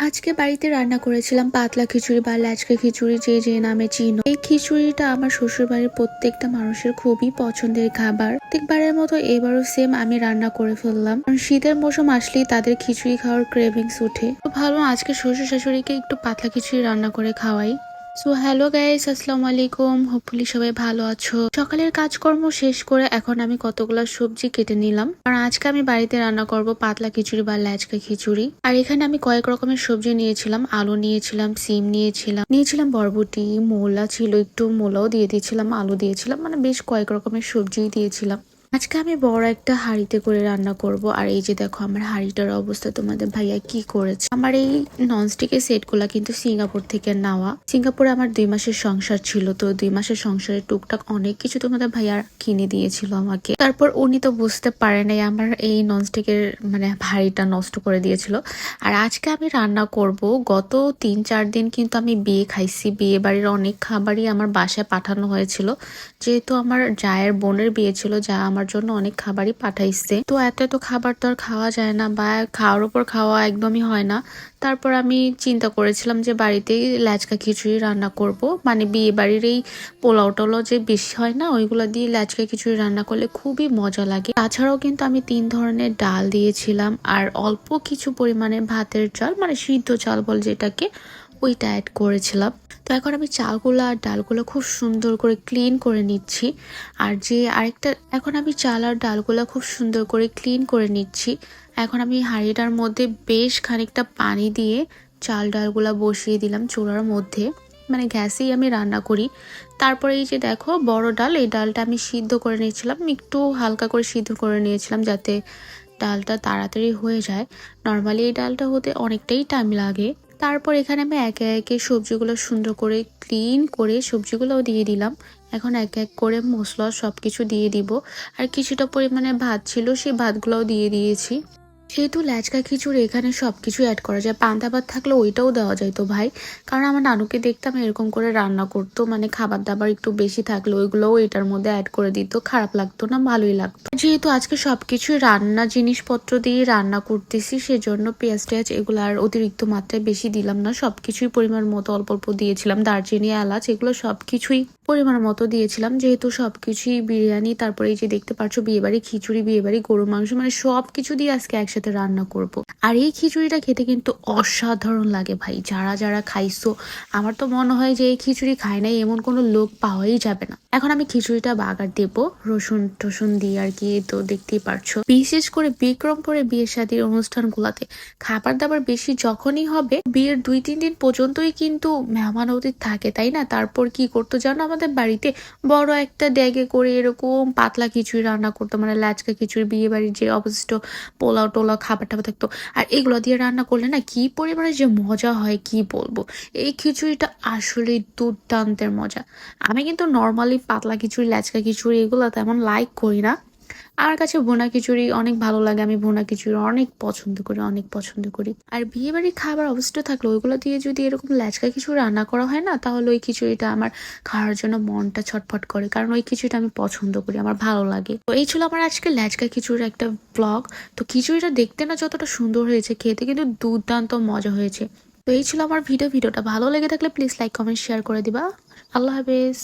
আজকে বাড়িতে রান্না করেছিলাম পাতলা খিচুড়ি বা ল্যাচকা খিচুড়ি, যে যে নামে চিনো। এই খিচুড়িটা আমার শ্বশুর বাড়ির প্রত্যেকটা মানুষের খুবই পছন্দের খাবার। প্রত্যেকবারের মতো এবারও সেম আমি রান্না করে ফেললাম, কারণ শীতের মৌসুম আসলেই তাদের খিচুড়ি খাওয়ার ক্রেভিংস উঠে। তো ভালো আজকে শ্বশুর শাশুড়িকে একটু পাতলা খিচুড়ি রান্না করে খাওয়াই। সো হ্যালো গাইস, আসসালামু আলাইকুম। হোপফুলি সবাই ভালো আছো। সকালের কাজকর্ম শেষ করে এখন আমি কতগুলো সবজি কেটে নিলাম, কারণ আজকে আমি বাড়িতে রান্না করব পাতলা খিচুড়ি বা ল্যাচকা খিচুড়ি। আর এখানে আমি কয়েক রকমের সবজি নিয়েছিলাম, আলু নিয়েছিলাম, সিম নিয়েছিলাম বরবটি, মূলা ছিল, একটু মূলাও দিয়ে দিয়েছিলাম, আলু দিয়েছিলাম, মানে বেশ কয়েক রকমের সবজি দিয়েছিলাম। আজকে আমি বড় একটা হাঁড়িতে করে রান্না করব। আর এই যে দেখো আমার হাঁড়িটার অবস্থা, তোমাদের ভাইয়া কি করেছে। আমার এই ননস্টিকের সেটগুলা কিন্তু সিঙ্গাপুর থেকে নেওয়া। সিঙ্গাপুরে আমার 2 মাসের সংসার ছিল, তো 2 মাসের সংসারে টুকটাক অনেক কিছু তোমাদের ভাইয়া কিনে দিয়েছিল আমাকে। তারপর উনি তো বুঝতে পারে নাই আমার এই ননস্টিকের মানে হাঁড়িটা নষ্ট করে দিয়েছিল। আর আজকে আমি রান্না করব। গত 3-4 দিন কিন্তু আমি বিয়ে খাইছি, বিয়ে বাড়ির অনেক খাবারই আমার বাসায় পাঠানো হয়েছিল, যেহেতু আমার জায়ের বোনের বিয়ে ছিল, যা আমার জন্য অনেক খাবারই পাঠাইছে। তো এত এত খাবার তো আর খাওয়া যায় না, বা খাওয়ার উপর খাওয়া একদমই হয় না। তারপর আমি চিন্তা করেছিলাম যে বাড়িতেই ল্যাচকা খিচুড়ি রান্না করব, মানে বিয়ে বাড়ির এই পোলাও টোলাও যে বেশি হয় না, ওইগুলো দিয়ে ল্যাচকা খিচুড়ি রান্না করলে খুবই মজা লাগে। তাছাড়াও কিন্তু আমি 3 ধরনের ডাল দিয়েছিলাম, আর অল্প কিছু পরিমাণে ভাতের চাল, মানে সিদ্ধ চাল বল যেটাকে, ওইটা অ্যাড করেছিলাম। তো এখন আমি চালগুলো আর ডালগুলো খুব সুন্দর করে ক্লিন করে নিচ্ছি। আর যে আরেকটা, এখন আমি চাল আর ডালগুলো খুব সুন্দর করে ক্লিন করে নিচ্ছি। এখন আমি হাঁড়িটার মধ্যে বেশ খানিকটা পানি দিয়ে চাল ডালগুলো বসিয়ে দিলাম চুলার মধ্যে, মানে গ্যাসেই আমি রান্না করি। তারপরে এই যে দেখো বড় ডাল, এই ডালটা আমি সিদ্ধ করে নিয়েছিলাম, একটু হালকা করে সিদ্ধ করে নিয়েছিলাম যাতে ডালটা তাড়াতাড়ি হয়ে যায়। নর্মালি এই ডালটা হতে অনেকটাই টাইম লাগে। তারপর এখানে আমি একে একে সবজিগুলো সুন্দর করে ক্লিন করে সবজিগুলোও দিয়ে দিলাম। এখন এক এক করে মশলা সবকিছু দিয়ে দিব। আর কিছুটা পরিমাণে ভাত ছিল, সেই ভাতগুলোও দিয়ে দিয়েছি। যেহেতু ল্যাচকা খিচুড়ি এখানে সবকিছু অ্যাড করা যায়, পান্তা ভাত থাকলে ওইটাও দেওয়া যায় তো ভাই, কারণ আমার নানুকে দেখতাম এরকম করে রান্না করতো, মানে খাবার দাবার একটু বেশি থাকলে ওইগুলোও এটার মধ্যে অ্যাড করে দিত, খারাপ লাগতো না, ভালোই লাগতো। যেহেতু আজকে সবকিছু রান্না জিনিসপত্র দিয়ে রান্না করতেছি, সেজন্য পেঁয়াজ টেয়াজ এগুলো আর অতিরিক্ত মাত্রায় বেশি দিলাম না, সবকিছুই পরিমাণ মতো অল্প অল্প দিয়েছিলাম। দারচিনি, এলাচ এগুলো সবকিছুই পরিমাণ মতো দিয়েছিলাম, যেহেতু সবকিছুই বিরিয়ানি। তারপরে এই যে দেখতে পাচ্ছ বিয়েবাড়ি খিচুড়ি, বিয়েবাড়ি গরুর মাংস, মানে সবকিছু দিয়ে আজকে একসাথে রান্না করব। আর এই খিচুড়িটা খেতে কিন্তু অসাধারণ লাগে ভাই, যারা যারা খাইছো, আমার তো মনে হয় যে এই খিচুড়ি খায় নাই এমন কোনো লোক পাওয়াই যাবে না। এখন আমি খিচুড়িটা বাগার দেবো রসুন টসুন দিয়ে আর কি, তো দেখতেই পারছো। বিশেষ করে বিক্রমপুরে বিয়ে শাদীর অনুষ্ঠান গুলাতে খাবার দাবার বেশি যখনই হবে, বিয়ের 2-3 দিন পর্যন্তই কিন্তু মেহমান অতিথি থাকে, তাই না? তারপর কি করতো জানো, আমাদের বাড়িতে বড় একটা ড্যাগে করে এরকম পাতলা খিচুড়ি রান্না করতো, মানে ল্যাচকা খিচুড়ি, বিয়ে বাড়ির যে অবশিষ্ট পোলাও টোলাও খাবার টাবার থাকতো, আর এগুলো দিয়ে রান্না করলে না কি পরিমাণে যে মজা হয় কি বলবো। এই খিচুড়িটা আসলে দুর্দান্তের মজা। আমি কিন্তু নর্মালি পাতলা খিচুড়ি, ল্যাচকা খিচুড়ি এগুলো তেমন লাইক করি না। আমার কাছে ভুনা খিচুড়ি অনেক ভালো লাগে, আমি ভুনা খিচুড়ি অনেক পছন্দ করি, অনেক পছন্দ করি। আর বিয়ে বাড়ির খাবার অবশিষ্ট থাকলে ওইগুলো দিয়ে যদি এরকম ল্যাচকা খিচুড়ি রান্না করা হয় না, তাহলে ওই খিচুড়িটা আমার খাওয়ার জন্য মনটা ছটফট করে, কারণ ওই খিচুড়িটা আমি পছন্দ করি, আমার ভালো লাগে। তো এই ছিল আমার আজকে ল্যাচকা খিচুড়ির একটা ব্লগ। তো খিচুড়িটা দেখতে না যতটা সুন্দর হয়েছে, খেতে কিন্তু দুর্দান্ত মজা হয়েছে। তো এই ছিল আমার ভিডিওটা ভালো লেগে থাকলে প্লিজ লাইক কমেন্ট শেয়ার করে দিবা। আল্লাহ হাফেজ।